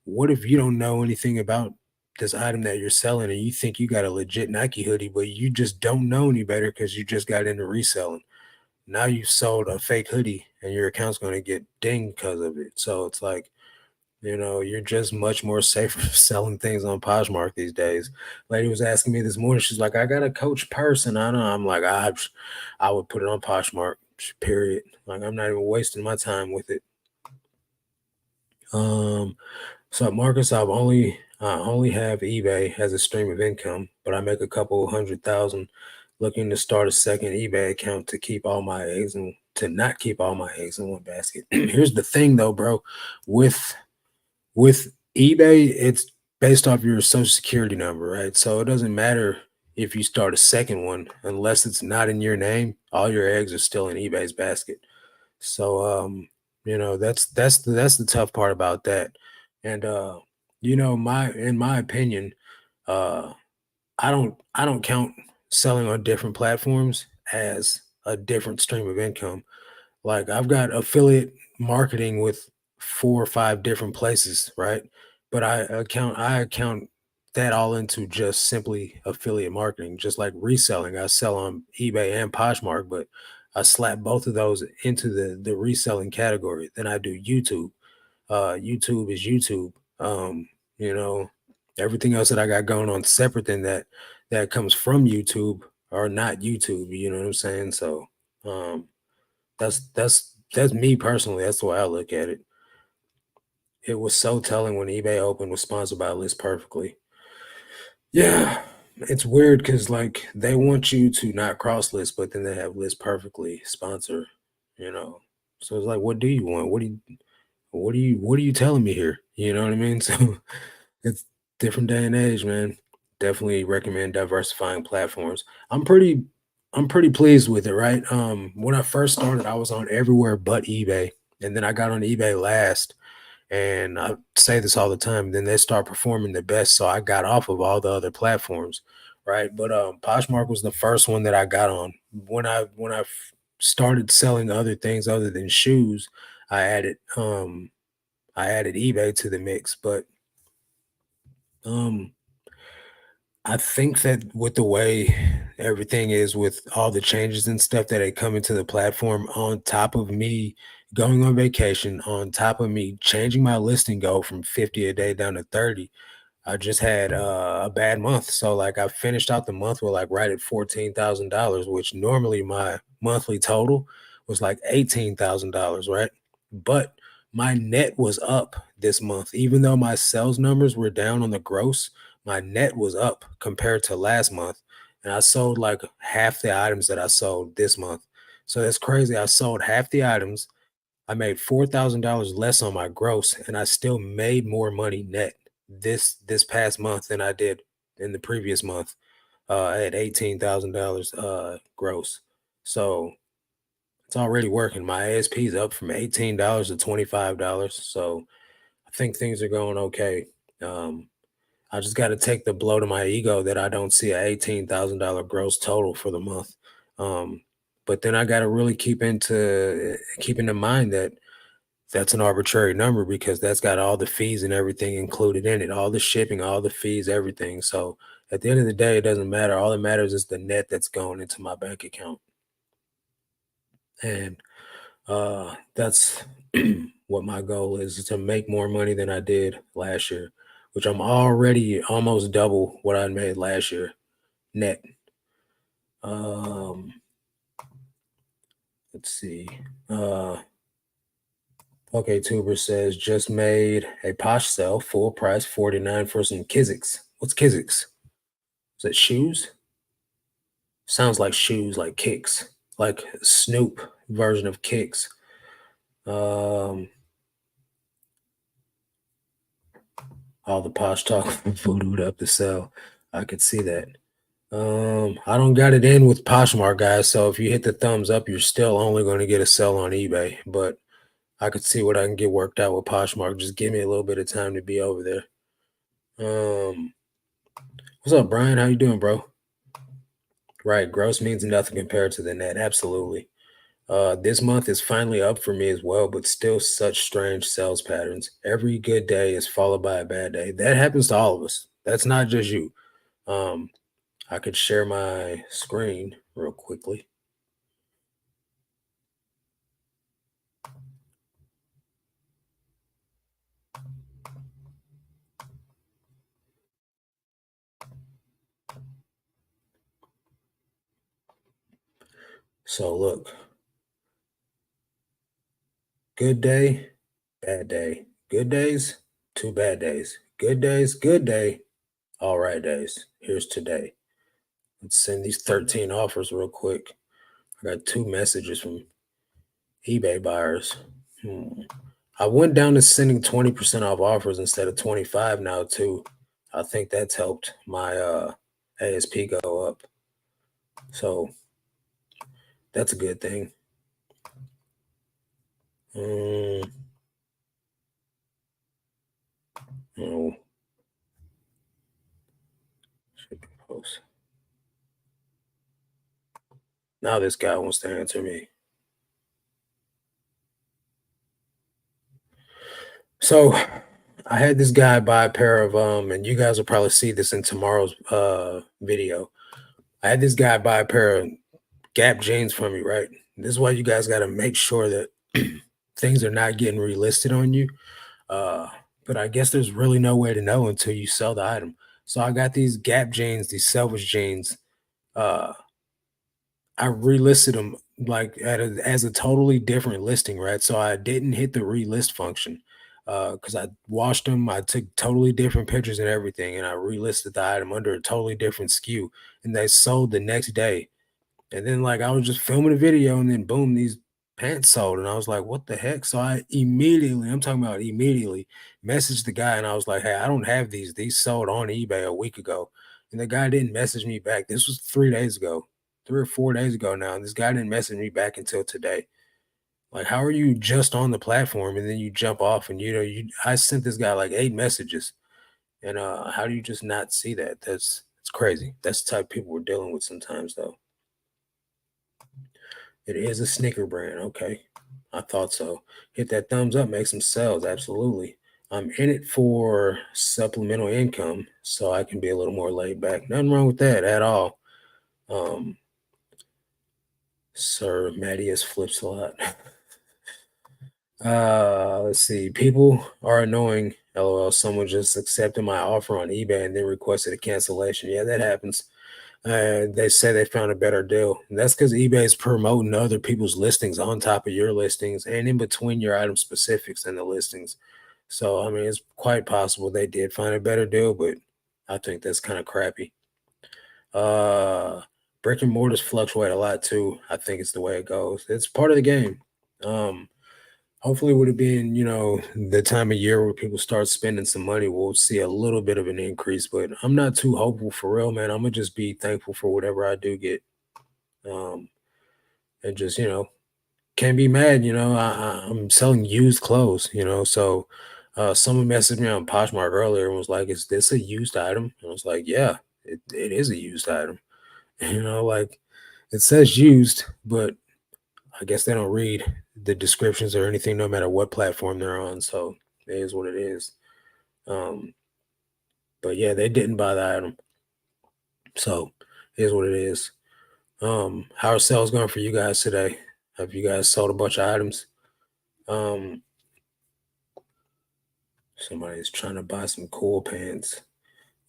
what if you don't know anything about this item that you're selling and you think you got a legit Nike hoodie, but you just don't know any better because you just got into reselling. Now you've sold a fake hoodie and your account's going to get dinged because of it. So it's like You're just much more safer selling things on Poshmark these days. Lady was asking me this morning, she's like, I got a Coach purse, and I know I'm like, I would put it on Poshmark, period. Like I'm not even wasting my time with it. Um, so Marcus, I only have eBay as a stream of income, but I make a couple 100,000 looking to start a second eBay account to keep all my eggs and to not keep all my eggs in one basket. Here's the thing though, bro. With with eBay, it's based off your social security number, right? So it doesn't matter if you start a second one unless it's not in your name, all your eggs are still in eBay's basket. So that's the tough part about that. And my in my opinion, uh I don't count selling on different platforms as a different stream of income. Like I've got affiliate marketing with 4 or 5 different places, right? But I account that all into just simply affiliate marketing, just like reselling. I sell on eBay and Poshmark, but I slap both of those into the reselling category. Then I do YouTube. YouTube is YouTube. You know, Everything else that I got going on separate than that that comes from YouTube or not YouTube. You know what I'm saying? So um that's me personally. That's the way I look at it. It was so telling when eBay Open was sponsored by List Perfectly. Yeah, it's weird because like they want you to not cross list, but then they have List Perfectly sponsor. You know, so it's like, what do you want? What are you telling me here? You know what I mean? So it's different day and age, man. Definitely recommend diversifying platforms. I'm pretty pleased with it, right? When I first started, I was on everywhere but eBay, and then I got on eBay last. And I say this all the time. Then they start performing the best, so I got off of all the other platforms, right? But Poshmark was the first one that I got on. Started selling other things other than shoes, I added um I added eBay to the mix. But um I think that with the way everything is, with all the changes and stuff that had come into the platform, on top of me going on vacation, on top of me changing my listing goal from 50 a day down to 30, I just had a bad month. So like I finished out the month with like right at $14,000, which normally my monthly total was like $18,000, right? But my net was up this month, even though my sales numbers were down on the gross. My net was up compared to last month, and I sold like half the items that I sold this month. So that's crazy. I sold half the items. I made $4,000 less on my gross, and I still made more money net this past month than I did in the previous month. I had $18,000 gross, so it's already working. My ASP is up from $18 to $25, so I think things are going okay. Um, I just got to take the blow to my ego that I don't see a $18,000 gross total for the month. Um, but then I got to really keep in mind that that's an arbitrary number because that's got all the fees and everything included in it, all the shipping, all the fees, everything. So at the end of the day, it doesn't matter. All that matters is the net that's going into my bank account. And that's what my goal is to make more money than I did last year, which I'm already almost double what I made last year net. Um, let's see. Uh, okay, Tuber says just made a posh sale, full price, 49 for some Kizik's. What's Kizik's? Is that shoes? Sounds like shoes, like kicks, like Snoop version of kicks. Um, all the posh talk voodooed up to sell. I could see that. I don't got it in with Poshmark, guys. So if you hit the thumbs up, you're still only going to get a sell on eBay. But I could see what I can get worked out with Poshmark. Just give me a little bit of time to be over there. Um, what's up, Brian? How you doing, bro? Right, gross means nothing compared to the net. Absolutely. This month is finally up for me as well, but still such strange sales patterns. Every good day is followed by a bad day. That happens to all of us. That's not just you. Um, I could share my screen real quickly. So look, good day, bad day. Good days, two bad days. Good days, good day, all right days. Here's today. Let's send these 13 offers real quick. I got two messages from eBay buyers. Hmm. I went down to sending 20% off offers instead of 25 now too. I think that's helped my ASP go up. So that's a good thing. Um, oh, should post. Now this guy wants to answer me. So I had this guy buy a pair of and you guys will probably see this in tomorrow's video. I had this guy buy a pair of Gap jeans from me, right? This is why you guys got to make sure that things are not getting relisted on you. Uh, but I guess there's really no way to know until you sell the item. So I got these Gap jeans, these selfish jeans. Uh, I relisted them like as a totally different listing, right? So I didn't hit the relist function because I washed them. I took totally different pictures and everything, and I relisted the item under a totally different SKU, and they sold the next day. And then like I was just filming a video and then boom, these pants sold. And I was like, what the heck? So I immediately, I'm talking about immediately, messaged the guy and I was like, hey, I don't have these. These sold on eBay a week ago. And the guy didn't message me back. This was 3 days ago, 3 or 4 days ago now. And this guy didn't message me back until today. Like, how are you just on the platform and then you jump off and I sent this guy like 8 messages. And how do you just not see that? That's crazy. That's the type of people we're dealing with sometimes though. It is a sneaker brand. Okay. I thought so. Hit that thumbs up, make some sales. Absolutely. I'm in it for supplemental income so I can be a little more laid back. Nothing wrong with that at all. Um, Sir Mattias flips a lot. Let's see. People are annoying. LOL. Someone just accepted my offer on eBay and then requested a cancellation. Yeah, that happens. They say they found a better deal. And that's because eBay is promoting other people's listings on top of your listings and in between your item specifics and the listings. So, I mean, it's quite possible they did find a better deal, but I think that's kind of crappy. Uh, Brick and mortars fluctuate a lot too. I think it's the way it goes. It's part of the game. Um, Hopefully, would it being the time of year where people start spending some money, we'll see a little bit of an increase. But I'm not too hopeful for real, man. I'm gonna just be thankful for whatever I do get, um, and just can't be mad. I'm selling used clothes, so someone messaged me on Poshmark earlier and was like, "Is this a used item?" And I was like, "Yeah, it is a used item." Like it says used, but I guess they don't read the descriptions or anything, no matter what platform they're on. So it is what it is. Um, but yeah, they didn't buy the item. So it is what it is. How are sales going for you guys today? Have you guys sold a bunch of items? Um, Somebody's trying to buy some cool pants.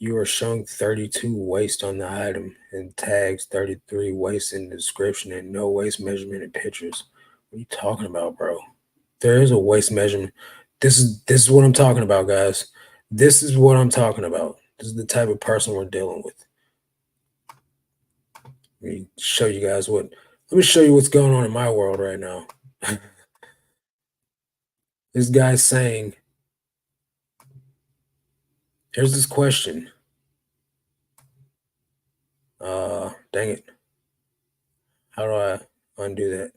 You are showing 32 waste on the item and tags 33 waste in the description and no waste measurement in pictures. What are you talking about, bro? There is a waist measurement. This is what I'm talking about, guys. This is what I'm talking about. This is the type of person we're dealing with. Let me show you guys what. Let me show you what's going on in my world right now. This guy's saying, "Here's this question. Dang it. How do I undo that?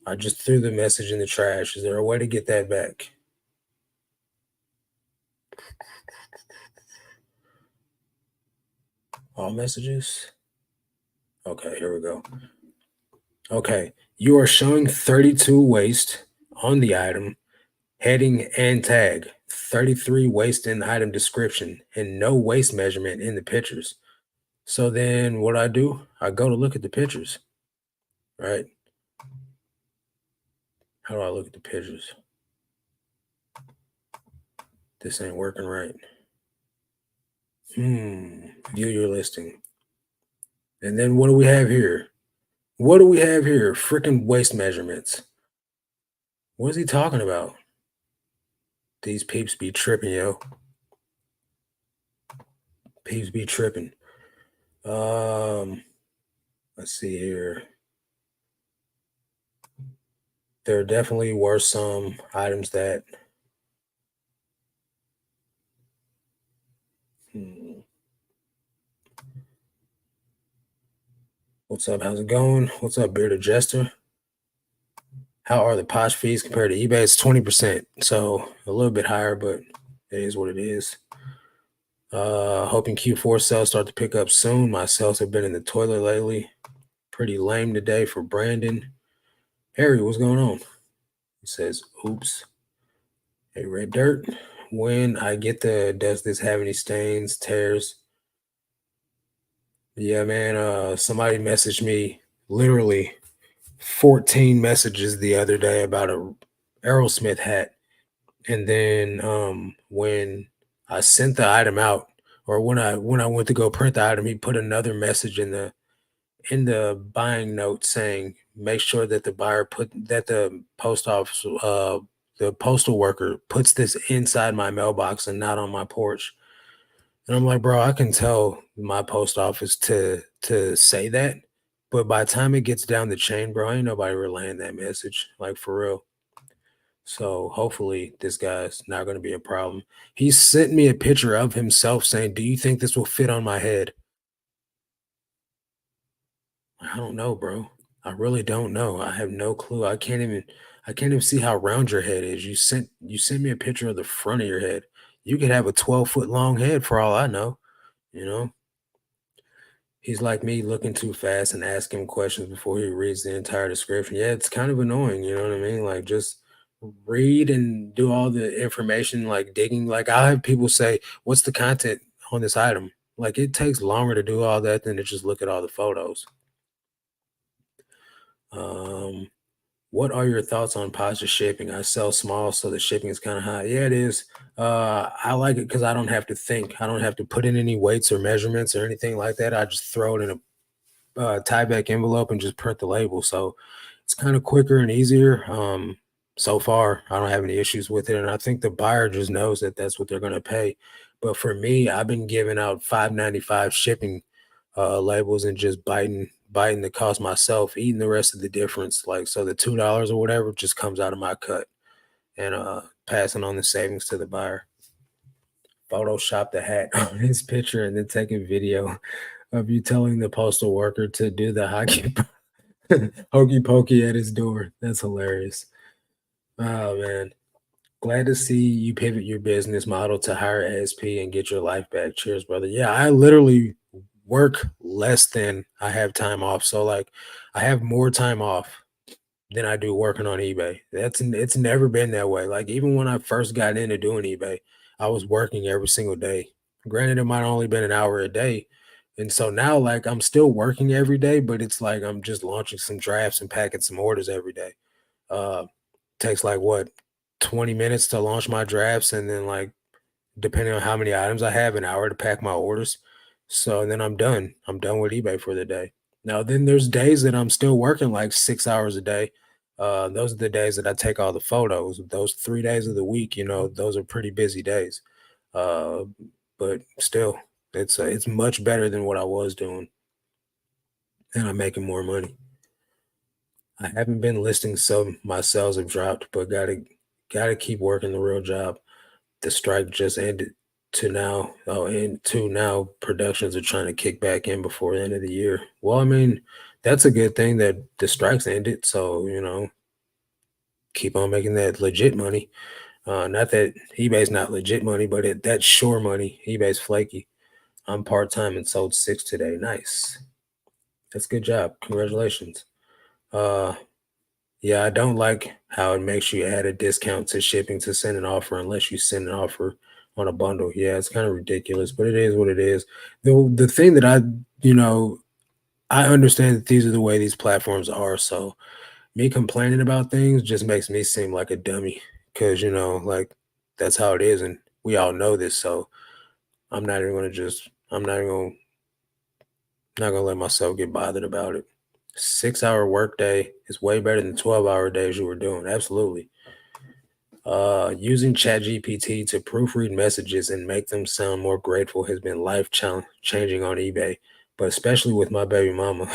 I just threw the message in the trash. Is there a way to get that back? All messages. Okay, here we go. Okay, you are showing 32 waste on the item heading and tag, 33 waste in the item description, and no waste measurement in the pictures. So then what I do, I go to look at the pictures, right? How do I look at the pictures? This ain't working right. View your listing. And then what do we have here? What do we have here? Freaking waist measurements. What is he talking about? These peeps be tripping, yo. Peeps be tripping. Um, let's see here. There definitely were some items that hmm, what's up? How's it going? What's up, Bearded Jester? How are the Posh fees compared to eBay? It's 20%, so a little bit higher, but it is what it is. Hoping Q4 sales start to pick up soon. My sales have been in the toilet lately. Pretty lame today for Brandon. Harry, what's going on? He says, oops. Hey, Red Dirt. When I get the does this have any stains, tears? Yeah, man. Somebody messaged me literally 14 messages the other day about a Aerosmith hat. And then when I sent the item out, or when I went to go print the item, he put another message in the buying note saying, make sure that the buyer put that the post office the postal worker puts this inside my mailbox and not on my porch. And I'm like, bro, I can tell my post office to say that, but by the time it gets down the chain, bro, ain't nobody relaying that message, like for real. So hopefully this guy's not going to be a problem. He sent me a picture of himself saying, "Do you think this will fit on my head?" I don't know, bro. I really don't know. I have no clue. I can't even see how round your head is. You sent me a picture of the front of your head. You could have a 12-foot long head for all I know, you know? He's like me looking too fast and asking him questions before he reads the entire description. Yeah, it's kind of annoying, you know what I mean? Like just read and do all the information, like digging. Like I'll have people say, what's the content on this item? Like it takes longer to do all that than to just look at all the photos. Um, what are your thoughts on positive shipping? I sell small, so the shipping is kind of high. Yeah, it is. I like it because I don't have to think. I don't have to put in any weights or measurements or anything like that. I just throw it in a tie back envelope and just print the label. So it's kind of quicker and easier. So far, I don't have any issues with it, and I think the buyer just knows that that's what they're going to pay. But for me, I've been giving out 5.95 shipping labels and just biting the cost myself, eating the rest of the difference. Like so, the $2 or whatever just comes out of my cut, and passing on the savings to the buyer. Photoshop the hat on his picture and then take a video of you telling the postal worker to do the hockey hokey pokey at his door. That's hilarious. Oh man. Glad to see you pivot your business model to hire ASP and get your life back. Cheers, brother. Yeah, I literally work less than I have time off. So like I have more time off than I do working on eBay. It's never been that way. Like even when I first got into doing eBay, I was working every single day. Granted, it might have only been an hour a day. And so now like I'm still working every day, but it's like I'm just launching some drafts and packing some orders every day. Uh takes like what 20 minutes to launch my drafts and then like depending on how many items I have, an hour to pack my orders. So then I'm done. I'm done with eBay for the day. Now, then there's days that I'm still working like 6 hours a day. Those are the days that I take all the photos. Those 3 days of the week, those are pretty busy days. Uh, but still, it's much better than what I was doing, and I'm making more money. I haven't been listing, so my sales have dropped, but gotta keep working the real job. The strike just ended and to now productions are trying to kick back in before the end of the year. Well, I mean, that's a good thing that the strikes ended. So, keep on making that legit money. Not that eBay's not legit money, but that's sure money. eBay's flaky. I'm part-time and sold six today. Nice. That's a good job. Congratulations. Uh Yeah, I don't like how it makes you add a discount to shipping to send an offer unless you send an offer on a bundle. Yeah, it's kind of ridiculous, but it is what it is. The thing that I understand that these are the way these platforms are. So me complaining about things just makes me seem like a dummy because like that's how it is, and we all know this. So I'm not even gonna Not gonna let myself get bothered about it. 6 hour workday is way better than 12-hour days you were doing. Absolutely. Using ChatGPT to proofread messages and make them sound more grateful has been changing on eBay, but especially with my baby mama.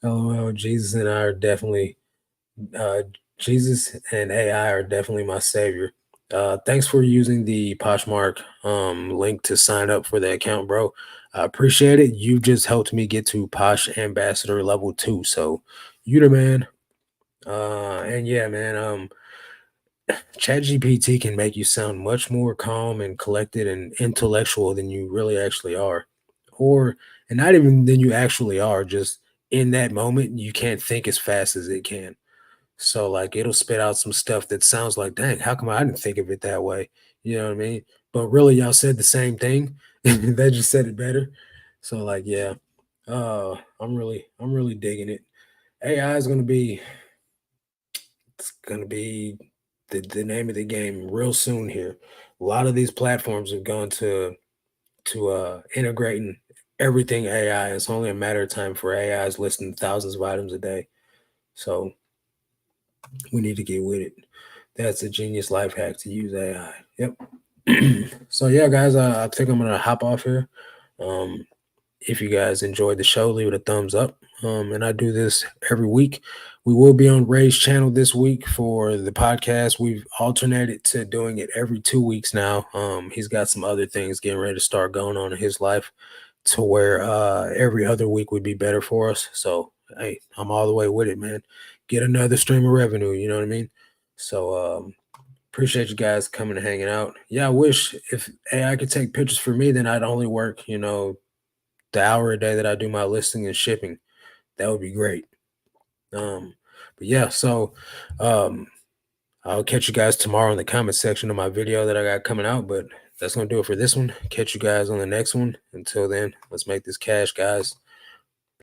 LOL, Jesus and I are definitely uh, Jesus and AI are definitely my savior. Thanks for using the Poshmark link to sign up for the account, bro. I appreciate it. You just helped me get to Posh Ambassador level 2. So you the man. And yeah, man, ChatGPT can make you sound much more calm and collected and intellectual than you really actually are. Or and not even than you actually are, just in that moment, you can't think as fast as it can. So like it'll spit out some stuff that sounds like, dang, how come I didn't think of it that way? You know what I mean? But really y'all said the same thing. They just said it better. So like, yeah. I'm really digging it. AI is gonna be it's gonna be the name of the game real soon here. A lot of these platforms have gone to integrating everything AI. It's only a matter of time for AI is listing thousands of items a day. So we need to get with it. That's a genius life hack to use AI. Yep. So yeah, guys, I think I'm gonna hop off here. Um, if you guys enjoyed the show, leave it a thumbs up. And I do this every week. We will be on Ray's channel this week for the podcast. We've alternated to doing it every 2 weeks now. He's got some other things getting ready to start going on in his life to where every other week would be better for us. So hey, I'm all the way with it, man. Get another stream of revenue, you know what I mean? So appreciate you guys coming and hanging out. Yeah, I wish if AI could take pictures for me, then I'd only work, the hour a day that I do my listing and shipping. That would be great. Um, but yeah, so um, I'll catch you guys tomorrow in the comment section of my video that I got coming out. But that's gonna do it for this one. Catch you guys on the next one. Until then, let's make this cash, guys.